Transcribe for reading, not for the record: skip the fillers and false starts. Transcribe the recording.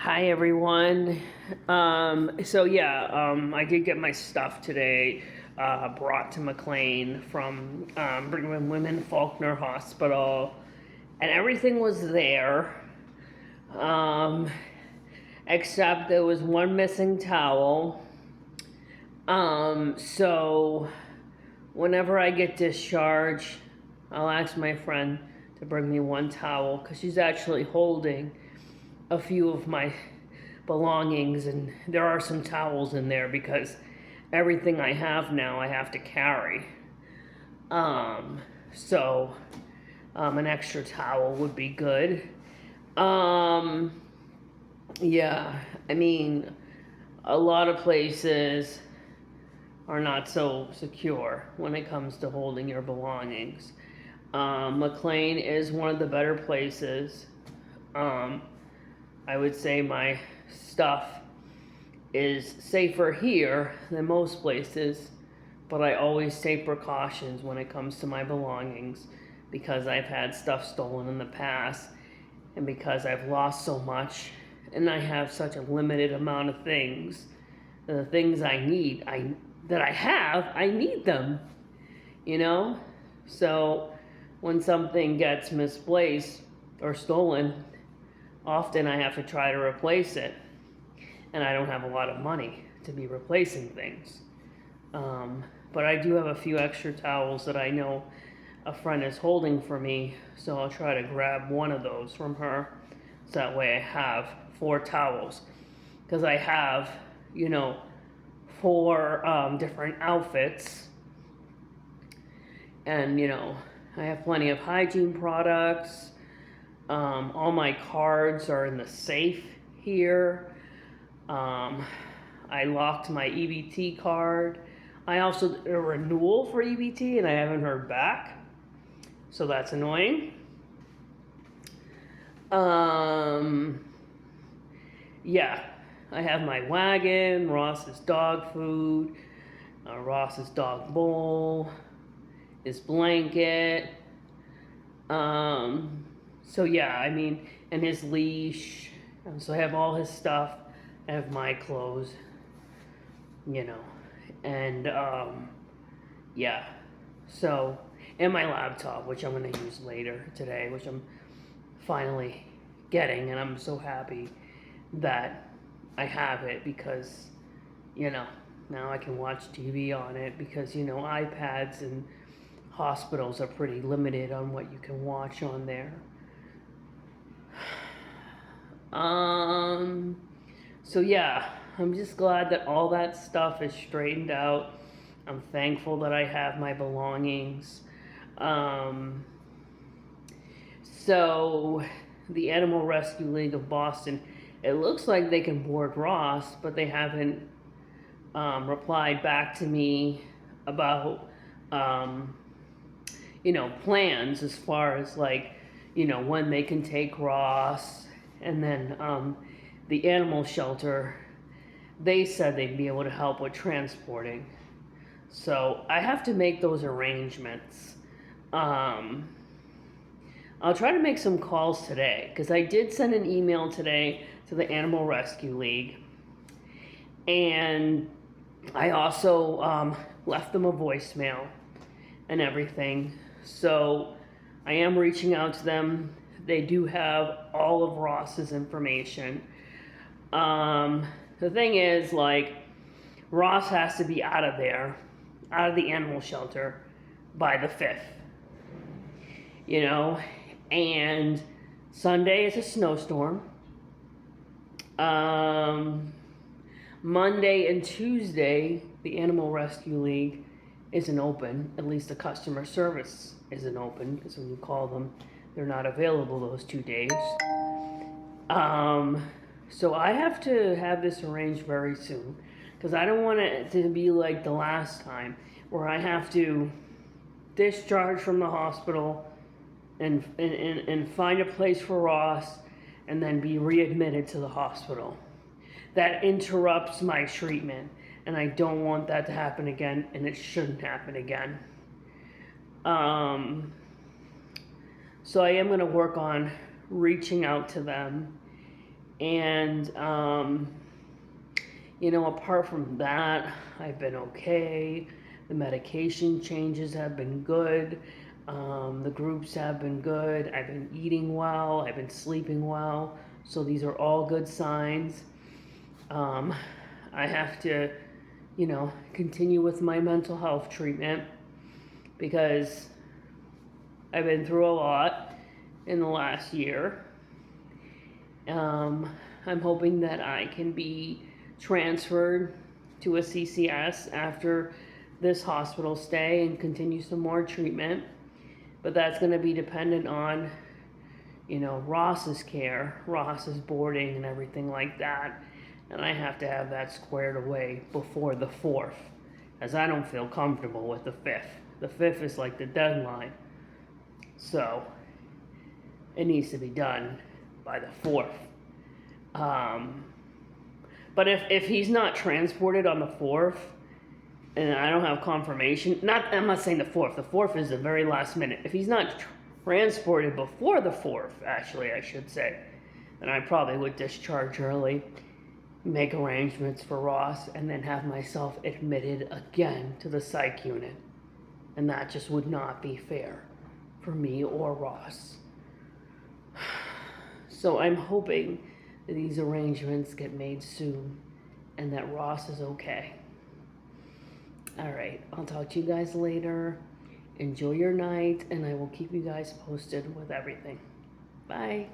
Hi everyone. I did get my stuff today brought to McLean from Brigham and Women Faulkner Hospital, and everything was there, um, except there was one missing towel. So whenever I get discharged, I'll ask my friend to bring me one towel because she's actually holding a few of my belongings, and there are some towels in there because everything I have now I have to carry. So an extra towel would be good. Um, yeah, I mean, a lot of places are not so secure when it comes to holding your belongings. McLean is one of the better places. Um, I would say my stuff is safer here than most places, but I always take precautions when it comes to my belongings because I've had stuff stolen in the past and because I've lost so much and I have such a limited amount of things. The things I need, I need them, you know? So when something gets misplaced or stolen, often I have to try to replace it, and I don't have a lot of money to be replacing things. But I do have a few extra towels that I know a friend is holding for me, so I'll try to grab one of those from her. So that way I have 4 towels. Because I have, you know, 4 different outfits. And, I have plenty of hygiene products. All my cards are in the safe here. I locked my EBT card. I also did a renewal for EBT and I haven't heard back. So that's annoying. Yeah, I have my wagon, Ross's dog food, Ross's dog bowl, his blanket. And his leash. So I have all his stuff. I have my clothes, you know, and yeah. So, and my laptop, which I'm gonna use later today, which I'm finally getting, and I'm so happy that I have it because, you know, now I can watch TV on it because, iPads and hospitals are pretty limited on what you can watch on there. Um, so yeah, I'm just glad that all that stuff is straightened out. I'm thankful that I have my belongings. Um, so the Animal Rescue League of Boston, it looks like they can board Ross, but they haven't replied back to me about plans as far as when they can take Ross, and then the animal shelter, they said they'd be able to help with transporting. So I have to make those arrangements. Um, I'll try to make some calls today because I did send an email today to the Animal Rescue League, and I also left them a voicemail and everything. So I am reaching out to them. They do have all of Ross's information. The thing is, Ross has to be out of there, out of the animal shelter, by the 5th. And Sunday is a snowstorm. Monday and Tuesday, the Animal Rescue League isn't open. At least the customer service isn't open because when you call them, they're not available those 2 days. So I have to have this arranged very soon because I don't want it to be like the last time where I have to discharge from the hospital and find a place for Ross and then be readmitted to the hospital. That interrupts my treatment, and I don't want that to happen again, and it shouldn't happen again. So I am going to work on reaching out to them And, apart from that, I've been okay. The medication changes have been good. The groups have been good. I've been eating well. I've been sleeping well. So these are all good signs. Um, I have to, continue with my mental health treatment because I've been through a lot in the last year. I'm hoping that I can be transferred to a CCS after this hospital stay and continue some more treatment. But that's going to be dependent on, Ross's care, Ross's boarding, and everything like that. And I have to have that squared away before the 4th, as I don't feel comfortable with the 5th. The 5th is like the deadline. So it needs to be done by the 4th. But if he's not transported on the 4th, and I don't have confirmation, I'm not saying the 4th. The 4th is the very last minute. If he's not transported before the 4th, actually, I should say, then I probably would discharge early, make arrangements for Ross, and then have myself admitted again to the psych unit. And that just would not be fair for me or Ross. So I'm hoping that these arrangements get made soon and that Ross is okay. All right, I'll talk to you guys later. Enjoy your night, and I will keep you guys posted with everything. Bye.